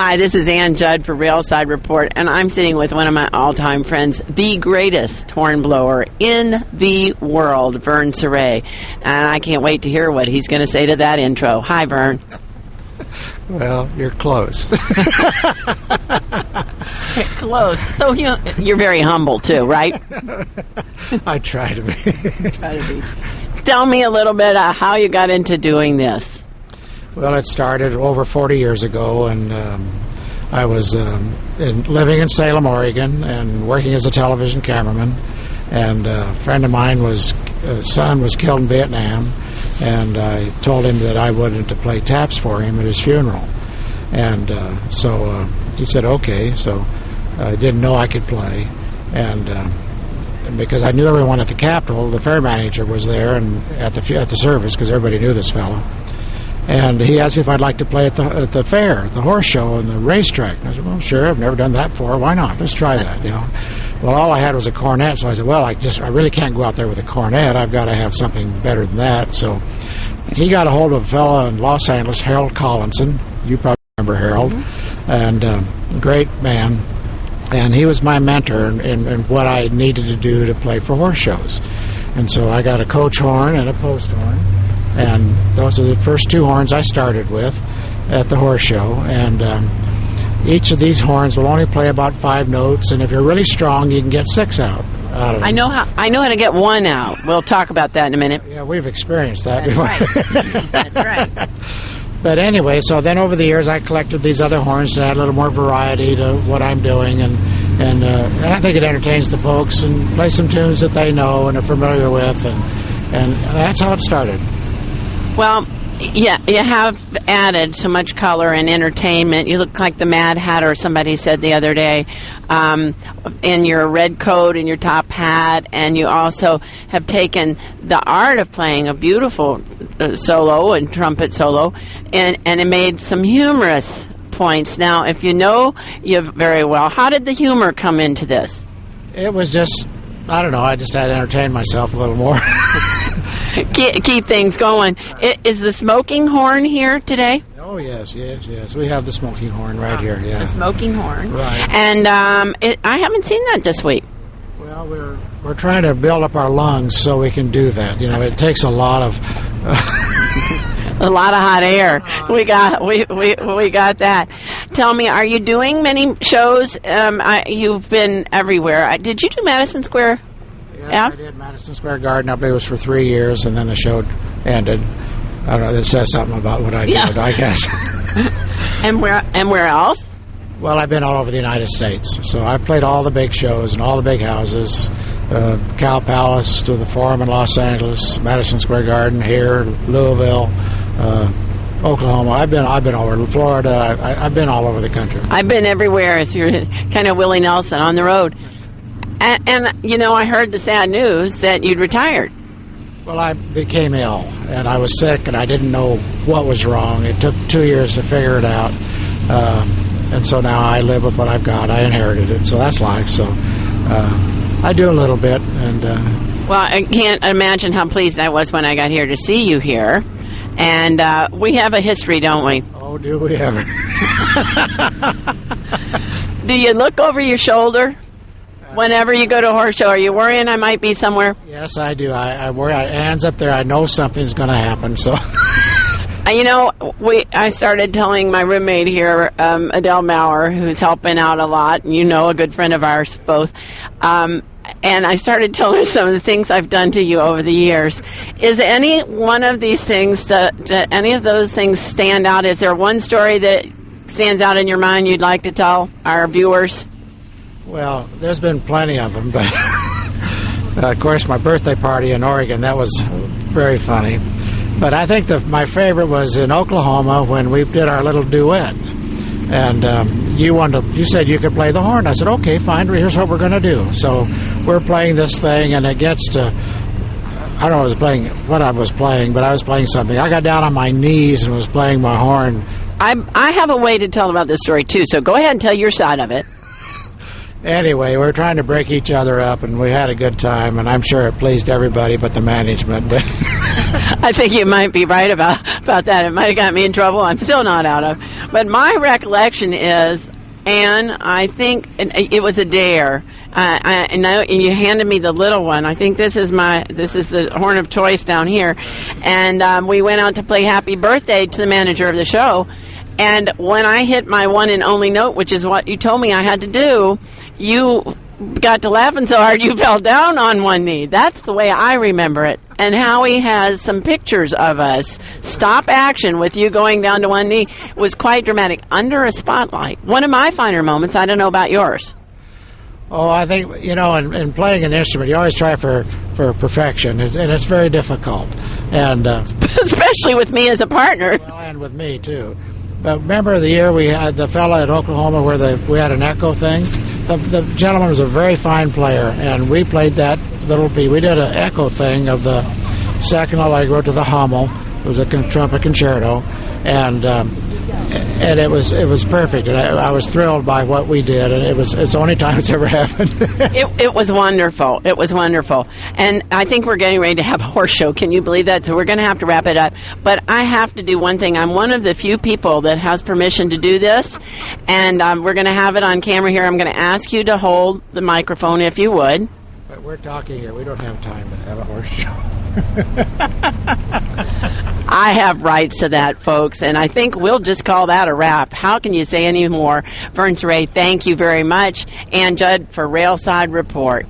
Hi, this is Ann Judd for Railside Report, and I'm sitting with one of my all-time friends, the greatest hornblower in the world, Vern Serex. And I can't wait to hear what he's going to say to that intro. Hi, Vern. Well, you're close. Close. So you're very humble, too, right? I try to be. Tell me a little bit how you got into doing this. Well, it started over 40 years ago, and I was living in Salem, Oregon, and working as a television cameraman. And a friend of mine son was killed in Vietnam, and I told him that I wanted to play taps for him at his funeral. And so he said, okay. So I didn't know I could play, and because I knew everyone at the Capitol, the fair manager was there and at the service, because everybody knew this fellow. And he asked me if I'd like to play at the fair, the horse show, and the racetrack. And I said, well, sure, I've never done that before. Why not? Let's try that, Well, all I had was a cornet, so I said, well, I really can't go out there with a cornet. I've got to have something better than that. So he got a hold of a fellow in Los Angeles, Harold Collinson. You probably remember Harold. Mm-hmm. And great man. And he was my mentor in what I needed to do to play for horse shows. And so I got a coach horn and a post horn. And those are the first two horns I started with at the horse show. And each of these horns will only play about 5 notes. And if you're really strong, you can get 6 out of them. I know how to get 1 out. We'll talk about that in a minute. Yeah, we've experienced that before. Right. That's right. But anyway, so then over the years I collected these other horns to add a little more variety to what I'm doing, and I think it entertains the folks and play some tunes that they know and are familiar with, and that's how it started. Well, yeah, you have added so much color and entertainment. You look like the Mad Hatter, somebody said the other day, in your red coat and your top hat, and you also have taken the art of playing a beautiful solo and trumpet solo, and it made some humorous points. Now, if you know you very well, how did the humor come into this? It was just, I don't know, I just had to entertain myself a little more. Keep things going. Is the smoking horn here today? Oh, yes. We have the smoking horn right here, yeah. The smoking horn. Right. And I haven't seen that this week. Well, we're trying to build up our lungs so we can do that. It takes a lot of... a lot of hot air. We got that. Tell me, are you doing many shows? You've been everywhere. Did you do Madison Square? Yeah, I did Madison Square Garden. I believe it was for 3 years, and then the show ended. I don't know. It says something about what I did, I guess. And where else? Well, I've been all over the United States. So I've played all the big shows and all the big houses. Cow Palace to the Forum in Los Angeles, Madison Square Garden here, Louisville, Oklahoma. I've been all over Florida. I've been all over the country. I've been everywhere. So you're kind of Willie Nelson on the road. And I heard the sad news that you'd retired. Well, I became ill, and I was sick, and I didn't know what was wrong. It took 2 years to figure it out, and so now I live with what I've got. I inherited it, so that's life. So I do a little bit. And well, I can't imagine how pleased I was when I got here to see you here. And we have a history, don't we? Oh, do we ever? Do you look over your shoulder? Whenever you go to a horse show, are you worrying I might be somewhere? Yes, I do. I worry. Anne's up there. I know something's going to happen. So, I started telling my roommate here, Adele Maurer, who's helping out a lot, and a good friend of ours both. And I started telling her some of the things I've done to you over the years. Is any one of these things, do any of those things stand out? Is there one story that stands out in your mind you'd like to tell our viewers? Well, there's been plenty of them, but of course my birthday party in Oregon, that was very funny. But I think my favorite was in Oklahoma when we did our little duet. And you said you could play the horn. I said, okay, fine, here's what we're going to do. So we're playing this thing, and it gets to, I don't know what I was playing, but I was playing something. I got down on my knees and was playing my horn. I have a way to tell about this story, too, so go ahead and tell your side of it. Anyway, we were trying to break each other up, and we had a good time, and I'm sure it pleased everybody but the management. But I think you might be right about that. It might have got me in trouble. I'm still not out of. But my recollection is, Anne, I think it was a dare. And you handed me the little one. I think this is the horn of choice down here. And we went out to play Happy Birthday to the manager of the show. And when I hit my one and only note, which is what you told me I had to do, you got to laughing so hard you fell down on one knee. That's the way I remember it. And Howie has some pictures of us. Stop action with you going down to one knee. It was quite dramatic. Under a spotlight. One of my finer moments. I don't know about yours. Oh, I think, in playing an instrument, you always try for perfection, and it's very difficult. And especially with me as a partner. Well, and with me, too. But remember the year we had the fella at Oklahoma where we had an echo thing? The gentleman was a very fine player, and we played that little piece. We did an echo thing of the second allegro to the Hummel. It was a trumpet concerto, and it was perfect. And I was thrilled by what we did, and it's the only time it's ever happened. It was wonderful. It was wonderful. And I think we're getting ready to have a horse show. Can you believe that? So we're going to have to wrap it up. But I have to do one thing. I'm one of the few people that has permission to do this, and we're going to have it on camera here. I'm going to ask you to hold the microphone if you would. But we're talking here. We don't have time to have a horse show. I have rights to that, folks, and I think we'll just call that a wrap. How can you say any more? Vern Serex, thank you very much. And Judd for Railside Report.